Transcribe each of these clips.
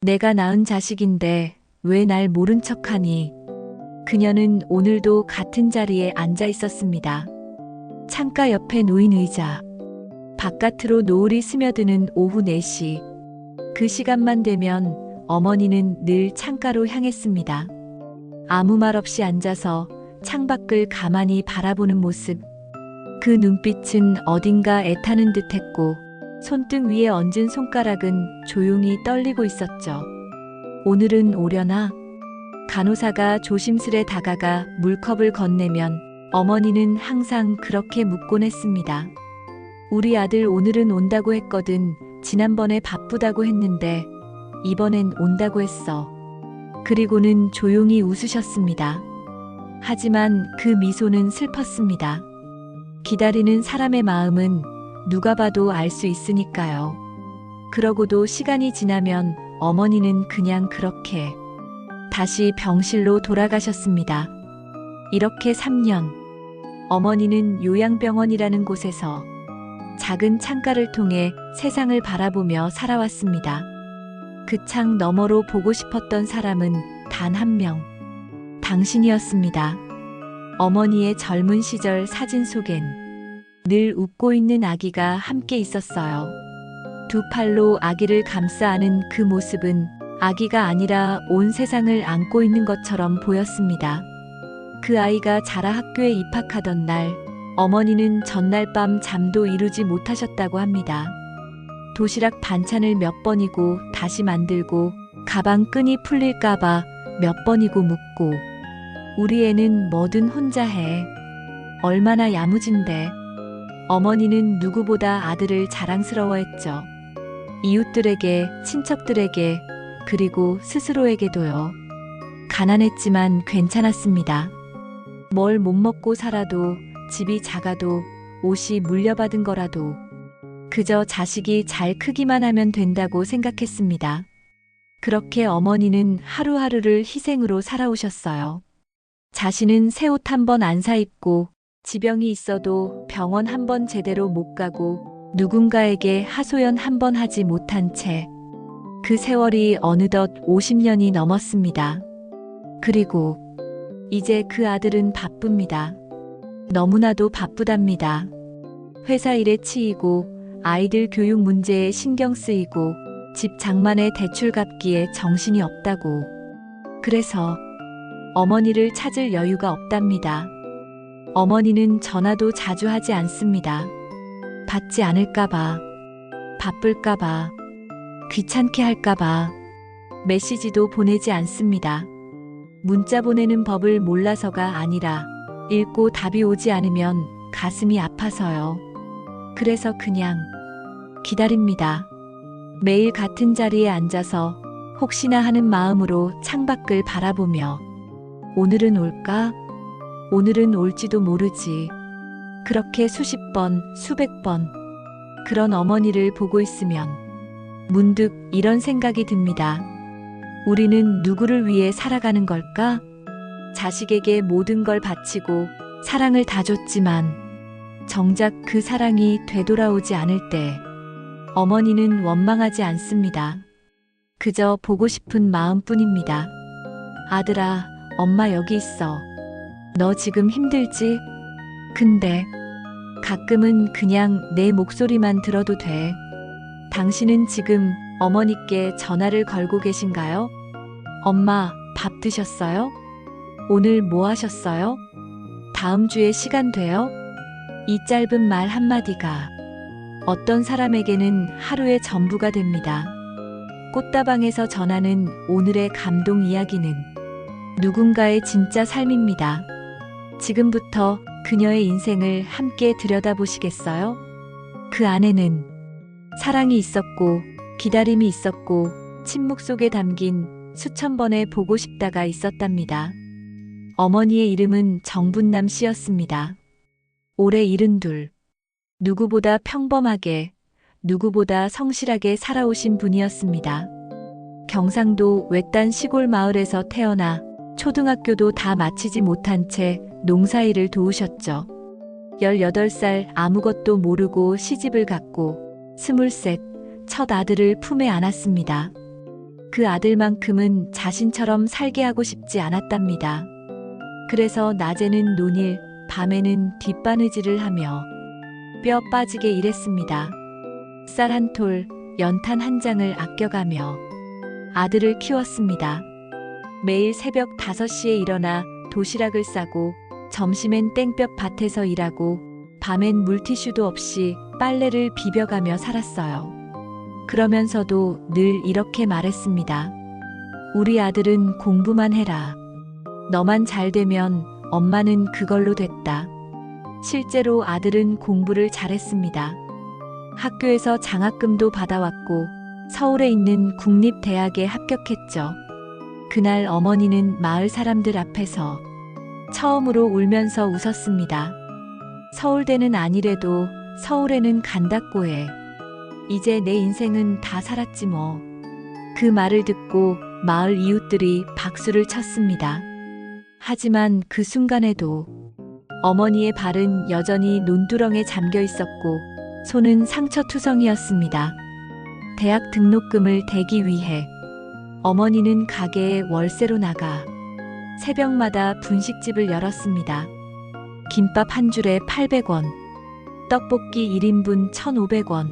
내가 낳은 자식인데 왜 날 모른 척하니? 그녀는 오늘도 같은 자리에 앉아 있었습니다. 창가 옆에 놓인 의자. 바깥으로 노을이 스며드는 오후 4시. 그 시간만 되면 어머니는 늘 창가로 향했습니다. 아무 말 없이 앉아서 창밖을 가만히 바라보는 모습. 그 눈빛은 어딘가 애타는 듯했고 손등 위에 얹은 손가락은 조용히 떨리고 있었죠. 오늘은 오려나? 간호사가 조심스레 다가가 물컵을 건네면 어머니는 항상 그렇게 묻곤 했습니다. 우리 아들 오늘은 온다고 했거든. 지난번에 바쁘다고 했는데 이번엔 온다고 했어. 그리고는 조용히 웃으셨습니다. 하지만 그 미소는 슬펐습니다. 기다리는 사람의 마음은 누가 봐도 알 수 있으니까요. 그러고도 시간이 지나면 어머니는 그냥 그렇게 다시 병실로 돌아가셨습니다. 이렇게 3년. 어머니는 요양병원이라는 곳에서 작은 창가를 통해 세상을 바라보며 살아왔습니다. 그 창 너머로 보고 싶었던 사람은 단 한 명. 당신이었습니다. 어머니의 젊은 시절 사진 속엔 늘 웃고 있는 아기가 함께 있었어요. 두 팔로 아기를 감싸 안은 그 모습은 아기가 아니라 온 세상을 안고 있는 것처럼 보였습니다. 그 아이가 자라 학교에 입학하던 날, 어머니는 전날 밤 잠도 이루지 못하셨다고 합니다. 도시락 반찬을 몇 번이고 다시 만들고 가방 끈이 풀릴까봐 몇 번이고 묻고 우리 애는 뭐든 혼자 해. 얼마나 야무진데. 어머니는 누구보다 아들을 자랑스러워했죠. 이웃들에게, 친척들에게, 그리고 스스로에게도요. 가난했지만 괜찮았습니다. 뭘 못 먹고 살아도, 집이 작아도, 옷이 물려받은 거라도 그저 자식이 잘 크기만 하면 된다고 생각했습니다. 그렇게 어머니는 하루하루를 희생으로 살아오셨어요. 자신은 새 옷 한 번 안 사입고 지병이 있어도 병원 한 번 제대로 못 가고 누군가에게 하소연 한 번 하지 못한 채 그 세월이 어느덧 50년이 넘었습니다. 그리고 이제 그 아들은 바쁩니다. 너무나도 바쁘답니다. 회사 일에 치이고 아이들 교육 문제에 신경 쓰이고 집 장만에 대출 갚기에 정신이 없다고. 그래서 어머니를 찾을 여유가 없답니다. 어머니는 전화도 자주 하지 않습니다. 받지 않을까봐, 바쁠까봐, 귀찮게 할까봐 메시지도 보내지 않습니다. 문자 보내는 법을 몰라서가 아니라 읽고 답이 오지 않으면 가슴이 아파서요. 그래서 그냥 기다립니다. 매일 같은 자리에 앉아서 혹시나 하는 마음으로 창밖을 바라보며 오늘은 올까? 오늘은 올지도 모르지. 그렇게 수십 번, 수백 번 그런 어머니를 보고 있으면 문득 이런 생각이 듭니다. 우리는 누구를 위해 살아가는 걸까? 자식에게 모든 걸 바치고 사랑을 다 줬지만 정작 그 사랑이 되돌아오지 않을 때 어머니는 원망하지 않습니다. 그저 보고 싶은 마음뿐입니다. 아들아, 엄마 여기 있어. 너 지금 힘들지? 근데 가끔은 그냥 내 목소리만 들어도 돼. 당신은 지금 어머니께 전화를 걸고 계신가요? 엄마, 밥 드셨어요? 오늘 뭐 하셨어요? 다음 주에 시간 돼요? 이 짧은 말 한마디가 어떤 사람에게는 하루의 전부가 됩니다. 꽃다방에서 전하는 오늘의 감동 이야기는 누군가의 진짜 삶입니다. 지금부터 그녀의 인생을 함께 들여다보시겠어요? 그 안에는 사랑이 있었고, 기다림이 있었고, 침묵 속에 담긴 수천 번의 보고 싶다가 있었답니다. 어머니의 이름은 정분남 씨였습니다. 올해 72. 누구보다 평범하게, 누구보다 성실하게 살아오신 분이었습니다. 경상도 외딴 시골 마을에서 태어나 초등학교도 다 마치지 못한 채 농사일을 도우셨죠. 18살 아무것도 모르고 시집을 갔고 23, 첫 아들을 품에 안았습니다. 그 아들만큼은 자신처럼 살게 하고 싶지 않았답니다. 그래서 낮에는 논일, 밤에는 뒷바느질을 하며 뼈 빠지게 일했습니다. 쌀 한 톨, 연탄 한 장을 아껴가며 아들을 키웠습니다. 매일 새벽 5시에 일어나 도시락을 싸고 점심엔 땡볕 밭에서 일하고 밤엔 물티슈도 없이 빨래를 비벼가며 살았어요. 그러면서도 늘 이렇게 말했습니다. 우리 아들은 공부만 해라. 너만 잘 되면 엄마는 그걸로 됐다. 실제로 아들은 공부를 잘했습니다. 학교에서 장학금도 받아왔고 서울에 있는 국립대학에 합격했죠. 그날 어머니는 마을 사람들 앞에서 처음으로 울면서 웃었습니다. 서울대는 아니래도 서울에는 간다고 해. 이제 내 인생은 다 살았지 뭐. 그 말을 듣고 마을 이웃들이 박수를 쳤습니다. 하지만 그 순간에도 어머니의 발은 여전히 논두렁에 잠겨 있었고 손은 상처투성이었습니다. 대학 등록금을 대기 위해 어머니는 가게에 월세로 나가 새벽마다 분식집을 열었습니다. 김밥 한 줄에 800원, 떡볶이 1인분 1,500원.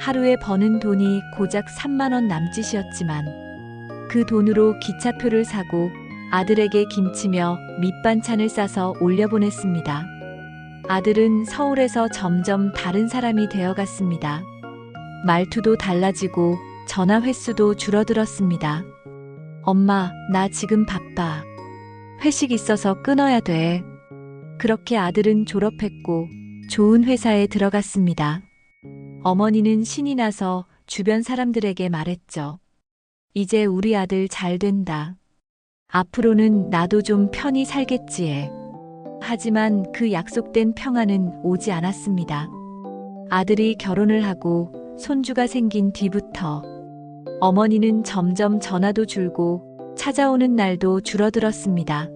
하루에 버는 돈이 고작 3만 원 남짓이었지만 그 돈으로 기차표를 사고 아들에게 김치며 밑반찬을 싸서 올려보냈습니다. 아들은 서울에서 점점 다른 사람이 되어갔습니다. 말투도 달라지고 전화 횟수도 줄어들었습니다. 엄마, 나 지금 바빠. 회식 있어서 끊어야 돼. 그렇게 아들은 졸업했고 좋은 회사에 들어갔습니다. 어머니는 신이 나서 주변 사람들에게 말했죠. 이제 우리 아들 잘 된다. 앞으로는 나도 좀 편히 살겠지. 하지만 그 약속된 평안은 오지 않았습니다. 아들이 결혼을 하고 손주가 생긴 뒤부터 어머니는 점점 전화도 줄고 찾아오는 날도 줄어들었습니다.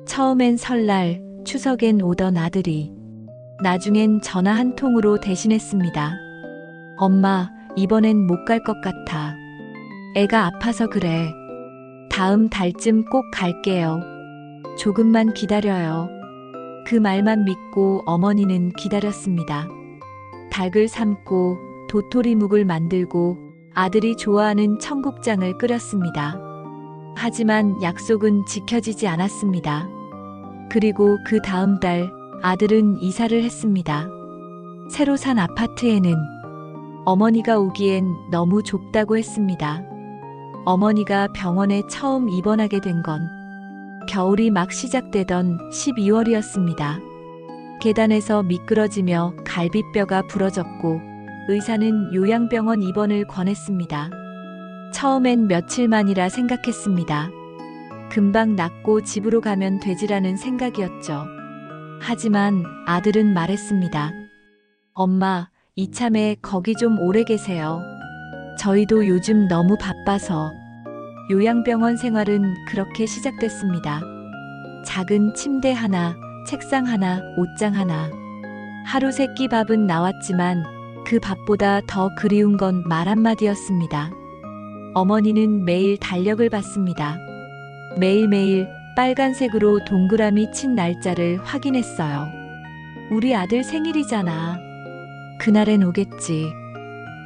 처음엔 설날, 추석엔 오던 아들이 나중엔 전화 한 통으로 대신했습니다. 엄마, 이번엔 못 갈 것 같아. 애가 아파서 그래. 다음 달쯤 꼭 갈게요. 조금만 기다려요. 그 말만 믿고 어머니는 기다렸습니다. 닭을 삶고 도토리묵을 만들고 아들이 좋아하는 청국장을 끓였습니다. 하지만 약속은 지켜지지 않았습니다. 그리고 그 다음 달 아들은 이사를 했습니다. 새로 산 아파트에는 어머니가 오기엔 너무 좁다고 했습니다. 어머니가 병원에 처음 입원하게 된 건 겨울이 막 시작되던 12월이었습니다. 계단에서 미끄러지며 갈비뼈가 부러졌고 의사는 요양병원 입원을 권했습니다. 처음엔 며칠만이라 생각했습니다. 금방 낫고 집으로 가면 되지라는 생각이었죠. 하지만 아들은 말했습니다. 엄마, 이참에 거기 좀 오래 계세요. 저희도 요즘 너무 바빠서. 요양병원 생활은 그렇게 시작됐습니다. 작은 침대 하나, 책상 하나, 옷장 하나. 하루 3끼 밥은 나왔지만 그 밥보다 더 그리운 건 말 한마디였습니다. 어머니는 매일 달력을 봤습니다. 매일매일 빨간색으로 동그라미 친 날짜를 확인했어요. 우리 아들 생일이잖아. 그날엔 오겠지.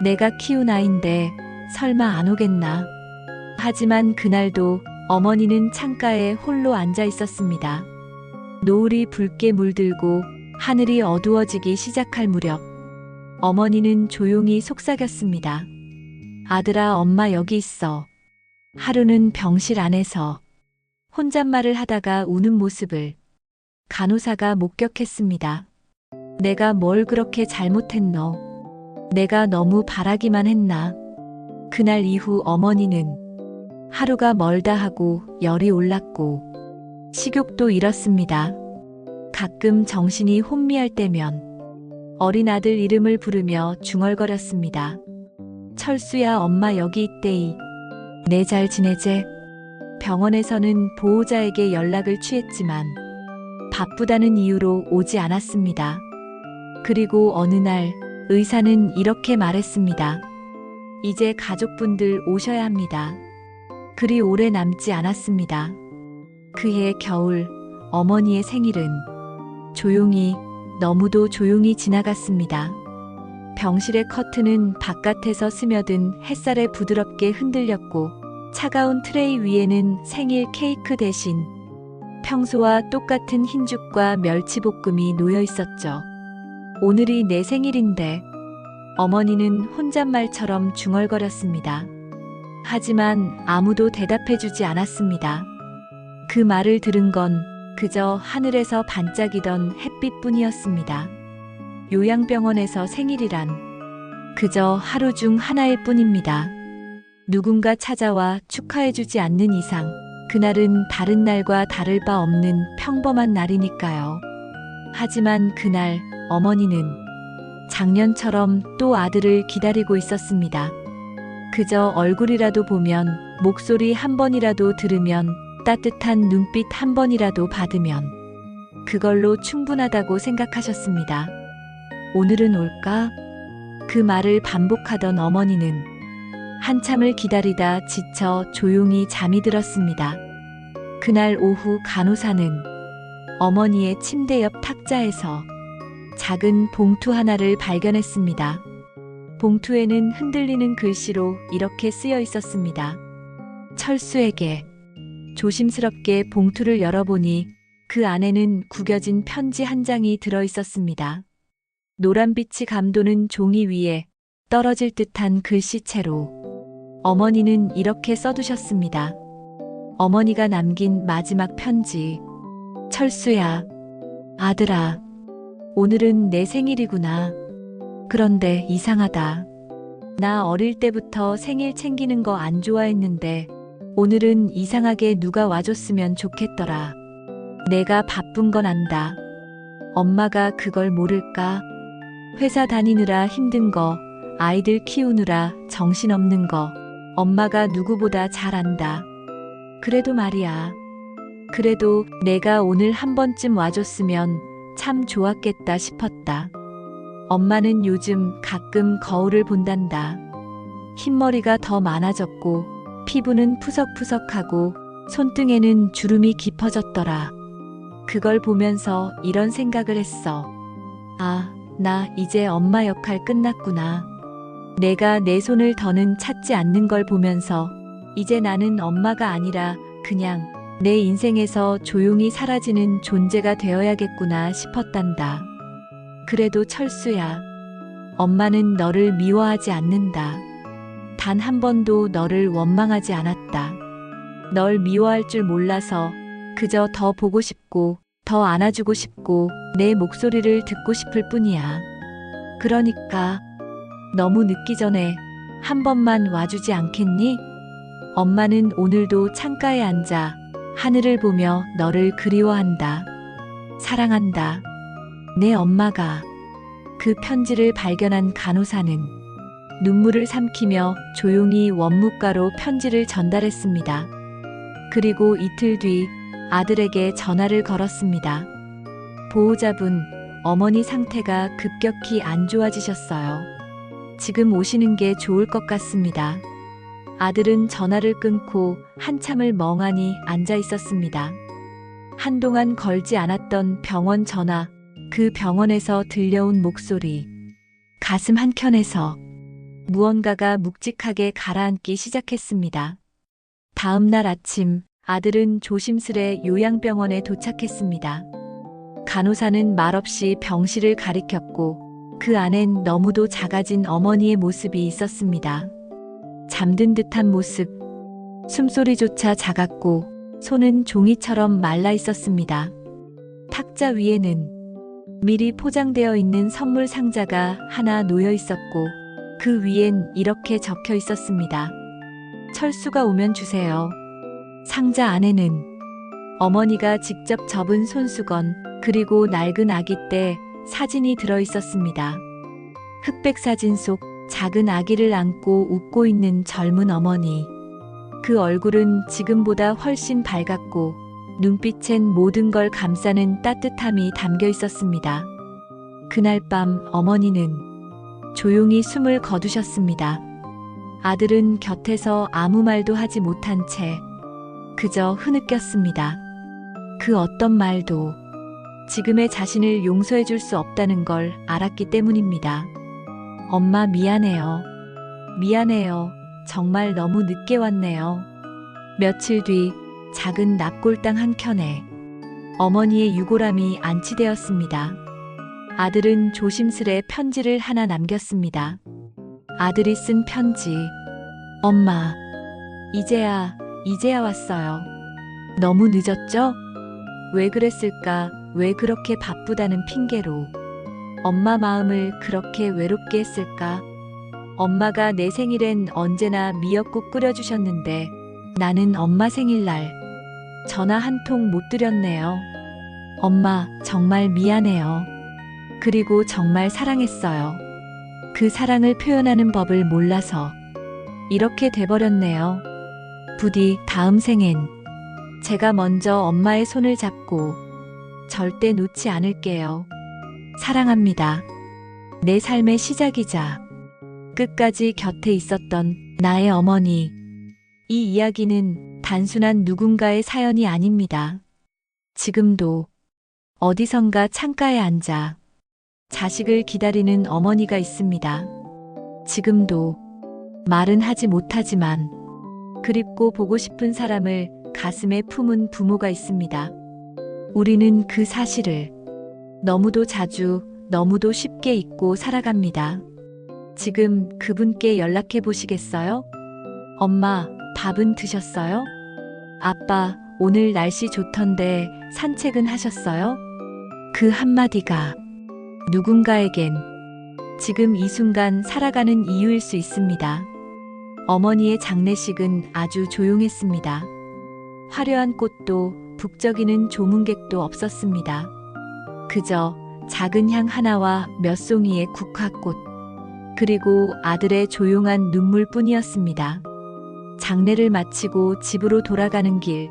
내가 키운 아인데 설마 안 오겠나. 하지만 그날도 어머니는 창가에 홀로 앉아 있었습니다. 노을이 붉게 물들고 하늘이 어두워지기 시작할 무렵 어머니는 조용히 속삭였습니다. 아들아, 엄마 여기 있어. 하루는 병실 안에서 혼잣말을 하다가 우는 모습을 간호사가 목격했습니다. 내가 뭘 그렇게 잘못했노? 내가 너무 바라기만 했나? 그날 이후 어머니는 하루가 멀다 하고 열이 올랐고 식욕도 잃었습니다. 가끔 정신이 혼미할 때면 어린 아들 이름을 부르며 중얼거렸습니다. 철수야, 엄마 여기 있대이. 내 잘 지내제? 병원에서는 보호자에게 연락을 취했지만 바쁘다는 이유로 오지 않았습니다. 그리고 어느 날 의사는 이렇게 말했습니다. 이제 가족분들 오셔야 합니다. 그리 오래 남지 않았습니다. 그해 겨울 어머니의 생일은 조용히, 너무도 조용히 지나갔습니다. 병실의 커튼은 바깥에서 스며든 햇살에 부드럽게 흔들렸고 차가운 트레이 위에는 생일 케이크 대신 평소와 똑같은 흰죽과 멸치볶음이 놓여 있었죠. 오늘이 내 생일인데 어머니는 혼잣말처럼 중얼거렸습니다. 하지만 아무도 대답해주지 않았습니다. 그 말을 들은 건 그저 하늘에서 반짝이던 햇빛뿐이었습니다. 요양병원에서 생일이란 그저 하루 중 하나일 뿐입니다. 누군가 찾아와 축하해주지 않는 이상 그날은 다른 날과 다를 바 없는 평범한 날이니까요. 하지만 그날 어머니는 작년처럼 또 아들을 기다리고 있었습니다. 그저 얼굴이라도 보면, 목소리 한 번이라도 들으면, 따뜻한 눈빛 한 번이라도 받으면 그걸로 충분하다고 생각하셨습니다. 오늘은 올까? 그 말을 반복하던 어머니는 한참을 기다리다 지쳐 조용히 잠이 들었습니다. 그날 오후 간호사는 어머니의 침대 옆 탁자에서 작은 봉투 하나를 발견했습니다. 봉투에는 흔들리는 글씨로 이렇게 쓰여 있었습니다. 철수에게. 조심스럽게 봉투를 열어보니 그 안에는 구겨진 편지 한 장이 들어 있었습니다. 노란빛이 감도는 종이 위에 떨어질 듯한 글씨체로 어머니는 이렇게 써두셨습니다. 어머니가 남긴 마지막 편지. 철수야, 아들아, 오늘은 내 생일이구나. 그런데 이상하다. 나 어릴 때부터 생일 챙기는 거 안 좋아했는데 오늘은 이상하게 누가 와줬으면 좋겠더라. 내가 바쁜 건 안다. 엄마가 그걸 모를까? 회사 다니느라 힘든 거, 아이들 키우느라 정신없는 거, 엄마가 누구보다 잘 안다. 그래도 말이야. 그래도 내가 오늘 한 번쯤 와줬으면 참 좋았겠다 싶었다. 엄마는 요즘 가끔 거울을 본단다. 흰머리가 더 많아졌고 피부는 푸석푸석하고 손등에는 주름이 깊어졌더라. 그걸 보면서 이런 생각을 했어. 아, 나 이제 엄마 역할 끝났구나. 내가 내 손을 더는 찾지 않는 걸 보면서 이제 나는 엄마가 아니라 그냥 내 인생에서 조용히 사라지는 존재가 되어야겠구나 싶었단다. 그래도 철수야, 엄마는 너를 미워하지 않는다. 단 한 번도 너를 원망하지 않았다. 널 미워할 줄 몰라서 그저 더 보고 싶고 더 안아주고 싶고 내 목소리를 듣고 싶을 뿐이야. 그러니까 너무 늦기 전에 한 번만 와주지 않겠니? 엄마는 오늘도 창가에 앉아 하늘을 보며 너를 그리워한다. 사랑한다. 내 엄마가. 그 편지를 발견한 간호사는 눈물을 삼키며 조용히 원무과로 편지를 전달했습니다. 그리고 이틀 뒤 아들에게 전화를 걸었습니다. 보호자분, 어머니 상태가 급격히 안 좋아지셨어요. 지금 오시는 게 좋을 것 같습니다. 아들은 전화를 끊고 한참을 멍하니 앉아 있었습니다. 한동안 걸지 않았던 병원 전화, 그 병원에서 들려온 목소리. 가슴 한켠에서 무언가가 묵직하게 가라앉기 시작했습니다. 다음 날 아침, 아들은 조심스레 요양병원에 도착했습니다. 간호사는 말없이 병실을 가리켰고 그 안엔 너무도 작아진 어머니의 모습이 있었습니다. 잠든 듯한 모습, 숨소리조차 작았고 손은 종이처럼 말라 있었습니다. 탁자 위에는 미리 포장되어 있는 선물 상자가 하나 놓여 있었고 그 위엔 이렇게 적혀 있었습니다. 철수가 오면 주세요. 상자 안에는 어머니가 직접 접은 손수건 그리고 낡은 아기 때 사진이 들어 있었습니다. 흑백 사진 속 작은 아기를 안고 웃고 있는 젊은 어머니. 그 얼굴은 지금보다 훨씬 밝았고 눈빛엔 모든 걸 감싸는 따뜻함이 담겨 있었습니다. 그날 밤 어머니는 조용히 숨을 거두셨습니다. 아들은 곁에서 아무 말도 하지 못한 채 그저 흐느꼈습니다. 그 어떤 말도 지금의 자신을 용서해 줄 수 없다는 걸 알았기 때문입니다. 엄마 미안해요. 미안해요. 정말 너무 늦게 왔네요. 며칠 뒤 작은 납골당 한켠에 어머니의 유골함이 안치되었습니다. 아들은 조심스레 편지를 하나 남겼습니다. 아들이 쓴 편지. 엄마, 이제야 왔어요. 너무 늦었죠? 왜 그랬을까? 왜 그렇게 바쁘다는 핑계로 엄마 마음을 그렇게 외롭게 했을까? 엄마가 내 생일엔 언제나 미역국 끓여주셨는데 나는 엄마 생일날 전화 한 통 못 드렸네요. 엄마, 정말 미안해요. 그리고 정말 사랑했어요. 그 사랑을 표현하는 법을 몰라서 이렇게 돼버렸네요. 부디 다음 생엔 제가 먼저 엄마의 손을 잡고 절대 놓지 않을게요. 사랑합니다. 내 삶의 시작이자 끝까지 곁에 있었던 나의 어머니. 이 이야기는 단순한 누군가의 사연이 아닙니다. 지금도 어디선가 창가에 앉아 자식을 기다리는 어머니가 있습니다. 지금도 말은 하지 못하지만 그립고 보고 싶은 사람을 가슴에 품은 부모가 있습니다. 우리는 그 사실을 너무도 자주, 너무도 쉽게 잊고 살아갑니다. 지금 그분께 연락해 보시겠어요? 엄마, 밥은 드셨어요? 아빠, 오늘 날씨 좋던데 산책은 하셨어요? 그 한마디가 누군가에겐 지금 이 순간 살아가는 이유일 수 있습니다. 어머니의 장례식은 아주 조용했습니다. 화려한 꽃도 북적이는 조문객도 없었습니다. 그저 작은 향 하나와 몇 송이의 국화꽃, 그리고 아들의 조용한 눈물뿐이었습니다. 장례를 마치고 집으로 돌아가는 길,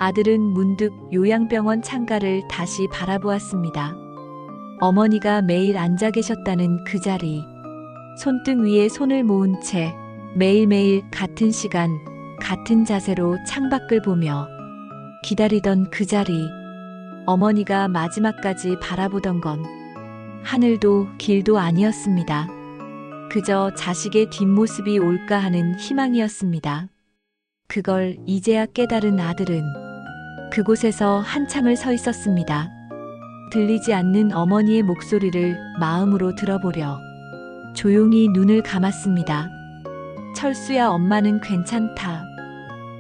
아들은 문득 요양병원 창가를 다시 바라보았습니다. 어머니가 매일 앉아 계셨다는 그 자리, 손등 위에 손을 모은 채 매일매일 같은 시간, 같은 자세로 창밖을 보며 기다리던 그 자리, 어머니가 마지막까지 바라보던 건 하늘도 길도 아니었습니다. 그저 자식의 뒷모습이 올까 하는 희망이었습니다. 그걸 이제야 깨달은 아들은 그곳에서 한참을 서 있었습니다. 들리지 않는 어머니의 목소리를 마음으로 들어보려 조용히 눈을 감았습니다. 철수야, 엄마는 괜찮다.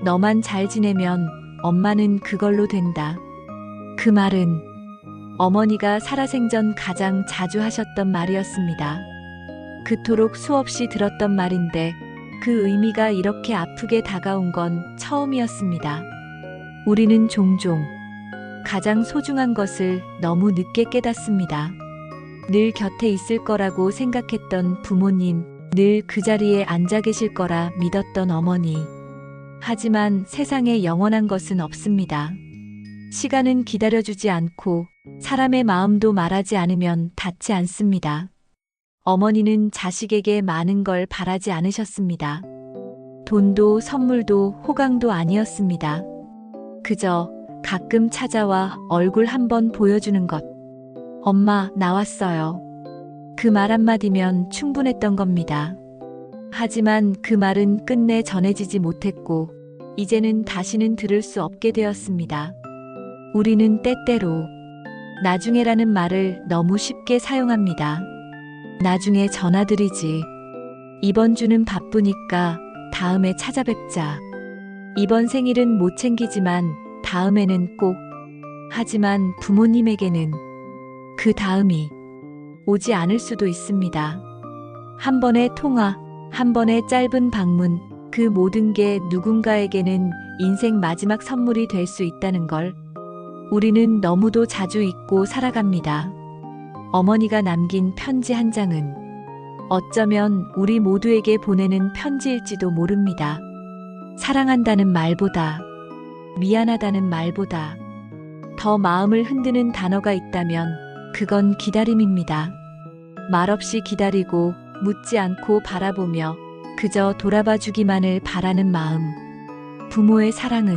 너만 잘 지내면 엄마는 그걸로 된다. 그 말은 어머니가 살아생전 가장 자주 하셨던 말이었습니다. 그토록 수없이 들었던 말인데 그 의미가 이렇게 아프게 다가온 건 처음이었습니다. 우리는 종종 가장 소중한 것을 너무 늦게 깨닫습니다. 늘 곁에 있을 거라고 생각했던 부모님, 늘 그 자리에 앉아 계실 거라 믿었던 어머니. 하지만 세상에 영원한 것은 없습니다. 시간은 기다려주지 않고 사람의 마음도 말하지 않으면 닿지 않습니다. 어머니는 자식에게 많은 걸 바라지 않으셨습니다. 돈도 선물도 호강도 아니었습니다. 그저 가끔 찾아와 얼굴 한번 보여주는 것. 엄마, 나왔어요. 그 말 한마디면 충분했던 겁니다. 하지만 그 말은 끝내 전해지지 못했고 이제는 다시는 들을 수 없게 되었습니다. 우리는 때때로 나중에라는 말을 너무 쉽게 사용합니다. 나중에 전화드리지. 이번 주는 바쁘니까 다음에 찾아뵙자. 이번 생일은 못 챙기지만 다음에는 꼭. 하지만 부모님에게는 그 다음이 오지 않을 수도 있습니다. 한 번의 통화, 한 번의 짧은 방문, 그 모든 게 누군가에게는 인생 마지막 선물이 될 수 있다는 걸 우리는 너무도 자주 잊고 살아갑니다. 어머니가 남긴 편지 한 장은 어쩌면 우리 모두에게 보내는 편지일지도 모릅니다. 사랑한다는 말보다, 미안하다는 말보다 더 마음을 흔드는 단어가 있다면 그건 기다림입니다. 말없이 기다리고 묻지 않고 바라보며 그저 돌아봐 주기만을 바라는 마음. 부모의 사랑은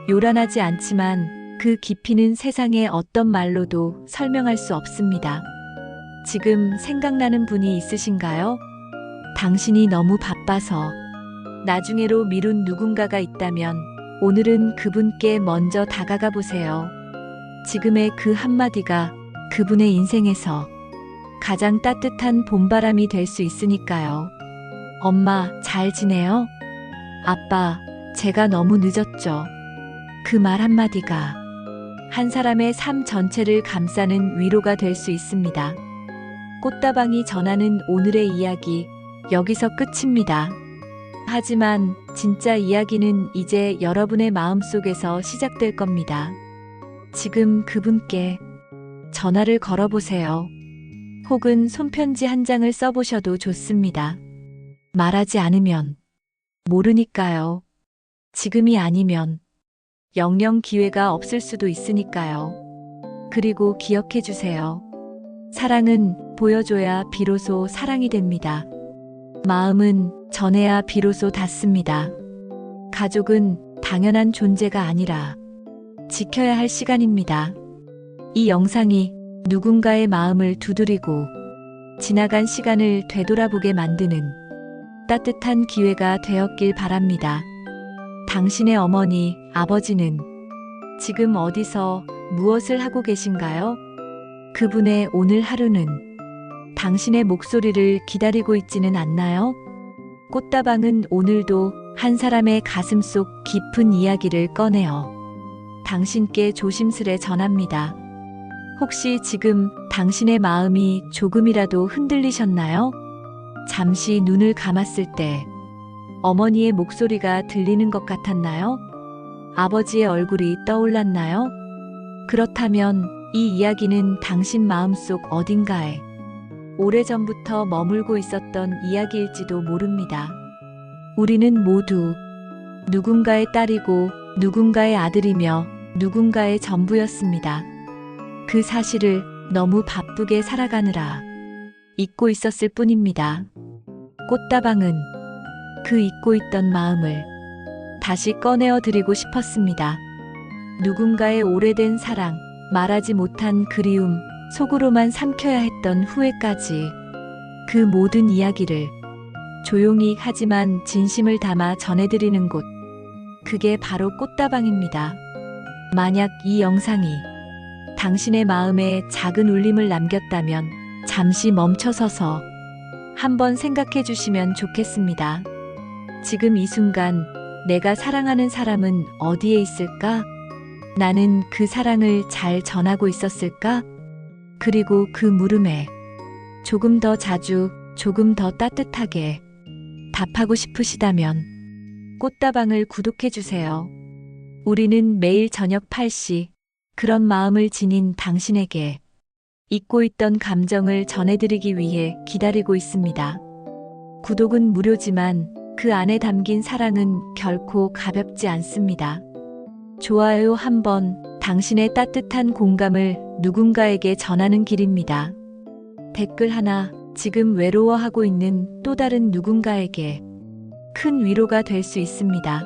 요란하지 않지만 그 깊이는 세상의 어떤 말로도 설명할 수 없습니다. 지금 생각나는 분이 있으신가요? 당신이 너무 바빠서 나중에로 미룬 누군가가 있다면 오늘은 그분께 먼저 다가가 보세요. 지금의 그 한마디가 그분의 인생에서 가장 따뜻한 봄바람이 될 수 있으니까요. 엄마, 잘 지내요? 아빠, 제가 너무 늦었죠. 그 말 한마디가 한 사람의 삶 전체를 감싸는 위로가 될 수 있습니다. 꽃다방이 전하는 오늘의 이야기, 여기서 끝입니다. 하지만 진짜 이야기는 이제 여러분의 마음속에서 시작될 겁니다. 지금 그분께 전화를 걸어보세요. 혹은 손편지 한 장을 써보셔도 좋습니다. 말하지 않으면 모르니까요. 지금이 아니면 영영 기회가 없을 수도 있으니까요. 그리고 기억해 주세요. 사랑은 보여줘야 비로소 사랑이 됩니다. 마음은 전해야 비로소 닿습니다. 가족은 당연한 존재가 아니라 지켜야 할 시간입니다. 이 영상이 누군가의 마음을 두드리고 지나간 시간을 되돌아보게 만드는 따뜻한 기회가 되었길 바랍니다. 당신의 어머니, 아버지는 지금 어디서 무엇을 하고 계신가요? 그분의 오늘 하루는 당신의 목소리를 기다리고 있지는 않나요? 꽃다방은 오늘도 한 사람의 가슴 속 깊은 이야기를 꺼내어 당신께 조심스레 전합니다. 혹시 지금 당신의 마음이 조금이라도 흔들리셨나요? 잠시 눈을 감았을 때 어머니의 목소리가 들리는 것 같았나요? 아버지의 얼굴이 떠올랐나요? 그렇다면 이 이야기는 당신 마음속 어딘가에 오래전부터 머물고 있었던 이야기일지도 모릅니다. 우리는 모두 누군가의 딸이고 누군가의 아들이며 누군가의 전부였습니다. 그 사실을 너무 바쁘게 살아가느라 잊고 있었을 뿐입니다. 꽃다방은 그 잊고 있던 마음을 다시 꺼내어 드리고 싶었습니다. 누군가의 오래된 사랑, 말하지 못한 그리움, 속으로만 삼켜야 했던 후회까지 그 모든 이야기를 조용히 하지만 진심을 담아 전해드리는 곳. 그게 바로 꽃다방입니다. 만약 이 영상이 당신의 마음에 작은 울림을 남겼다면 잠시 멈춰서서 한번 생각해 주시면 좋겠습니다. 지금 이 순간 내가 사랑하는 사람은 어디에 있을까? 나는 그 사랑을 잘 전하고 있었을까? 그리고 그 물음에 조금 더 자주, 조금 더 따뜻하게 답하고 싶으시다면 꽃다방을 구독해 주세요. 우리는 매일 저녁 8시 그런 마음을 지닌 당신에게 잊고 있던 감정을 전해드리기 위해 기다리고 있습니다. 구독은 무료지만 그 안에 담긴 사랑은 결코 가볍지 않습니다. 좋아요 한번 당신의 따뜻한 공감을 누군가에게 전하는 길입니다. 댓글 하나 지금 외로워하고 있는 또 다른 누군가에게 큰 위로가 될 수 있습니다.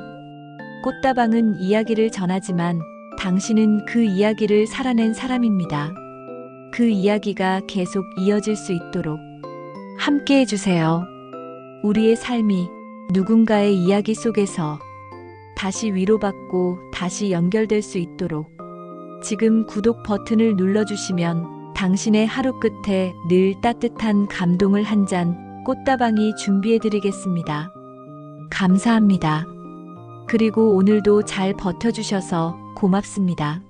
꽃다방은 이야기를 전하지만 당신은 그 이야기를 살아낸 사람입니다. 그 이야기가 계속 이어질 수 있도록 함께 해주세요. 우리의 삶이 누군가의 이야기 속에서 다시 위로받고 다시 연결될 수 있도록 지금 구독 버튼을 눌러주시면 당신의 하루 끝에 늘 따뜻한 감동을 한 잔 꽃다방이 준비해드리겠습니다. 감사합니다. 그리고 오늘도 잘 버텨주셔서 고맙습니다.